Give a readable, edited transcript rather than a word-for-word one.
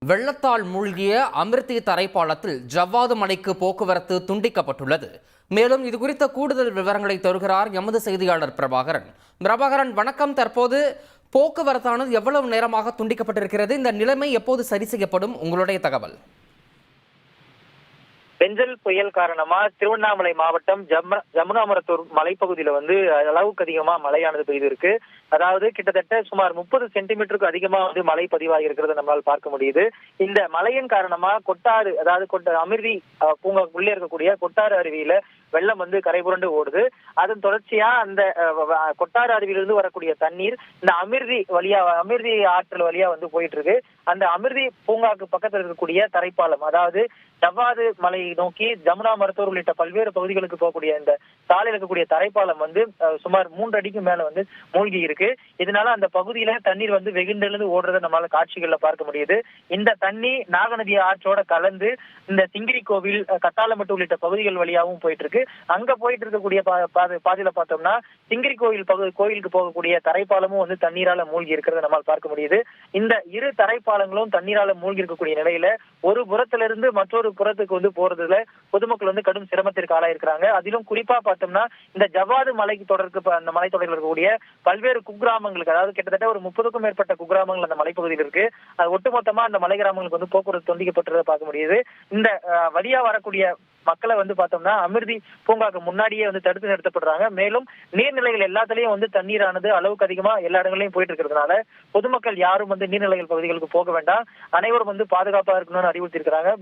வெள்ளத்தால் மூழ்கிய அமிர்தி தரைப்பாலத்தில் ஜவ்வாது மலைக்கு போக்குவரத்து துண்டிக்கப்பட்டுள்ளது. மேலும் இது குறித்த கூடுதல் விவரங்களை தருகிறார் எமது செய்தியாளர் பிரபாகரன். வணக்கம். தற்போது போக்குவரத்தானது எவ்வளவு நேரமாக துண்டிக்கப்பட்டிருக்கிறது? இந்த நிலைமை எப்போது சரி செய்யப்படும்? உங்களுடைய தகவல். பெஞ்சல் புயல் காரணமா திருவண்ணாமலை மாவட்டம் ஜமுனாமரத்தூர் மலைப்பகுதியில அளவுக்கு அதிகமா மழையானது பெய்திருக்கு. அதாவது கிட்டத்தட்ட சுமார் 30 சென்டிமீட்டருக்கு அதிகமா மழை பதிவாகி இருக்கிறது நம்மளால் பார்க்க முடியுது. இந்த மழையின் காரணமா கொட்டாறு, அதாவது அமிர்தி பூங்கா உள்ளே இருக்கக்கூடிய கொட்டாறு அருவியில வெள்ளம் கரைபுரண்டு ஓடுது. அதன் தொடர்ச்சியா அந்த கொட்டாறு அருவியிலிருந்து வரக்கூடிய தண்ணீர் இந்த அமிர்தி ஆற்றல் வழியா போயிட்டு இருக்கு. அந்த அமிர்தி பூங்காக்கு பக்கத்தில் இருக்கக்கூடிய தரைப்பாலம், அதாவது ஜவ்வாது மலை நோக்கி ஜமுனா மருத்துவர் உள்ளிட்ட பல்வேறு பகுதிகளுக்கு போகக்கூடிய இந்த சாலையில் இருக்கக்கூடிய தரைப்பாலம் சுமார் 3 அடிக்கு மேல மூழ்கி இருக்கு. இதனால அந்த பகுதியில தண்ணீர் வெகுண்டெழுந்து ஓடுறதை நம்மளால காட்சிகள்ல பார்க்க முடியுது. இந்த தண்ணி நாகநதி ஆற்றோட கலந்து இந்த சிங்கிரி கோவில், கத்தாலமட்டு உள்ளிட்ட பகுதிகள் வழியாகவும் போயிட்டு இருக்கு. அங்க போயிட்டு இருக்கக்கூடிய பாதையில பார்த்தோம்னா சிங்கிரி கோயிலுக்கு போகக்கூடிய தரைப்பாலமும் தண்ணீரால மூழ்கி இருக்கிறத நம்மால் பார்க்க முடியுது. இந்த இரு தரைப்பாலங்களும் தண்ணீரால மூழ்கி இருக்கக்கூடிய நிலையில ஒரு புறத்திலிருந்து மற்றொரு புறத்துக்கு போறதுல பொதுமக்கள் கடும் சிரமத்திற்கு ஆளாயிருக்கிறாங்க. அதிலும் குறிப்பா பார்த்தோம்னா இந்த ஜவ்வாது அந்த மலைத்தொடரில் இருக்கக்கூடிய பல்வேறு குக்கிராமங்களுக்கு, அதாவது கிட்டத்தட்ட ஒரு 30க்கும் மேற்பட்ட குக்கிராமங்கள் அந்த மலைப்பகுதியில் இருக்கு. அது ஒட்டுமொத்தமா அந்த மலை கிராமங்களுக்கு போக்குவரத்து துண்டிக்கப்பட்டதை பார்க்க முடியுது. இந்த வழியா வரக்கூடிய மக்களை பார்த்தோம்னா அமிர்தி பூங்காக்கு முன்னாடியே தடுத்து நிறுத்தப்படுறாங்க. மேலும் நீர்நிலைகள் எல்லாத்திலையும் தண்ணீரானது அளவுக்கு அதிகமா எல்லா இடங்களையும் போயிட்டு இருக்கிறதுனால பொதுமக்கள் யாரும் நீர்நிலைகள் பகுதிகளுக்கு போக வேண்டாம், அனைவரும் பாதுகாப்பா இருக்கணும்னு அறிவுறுத்தி இருக்கிறாங்க.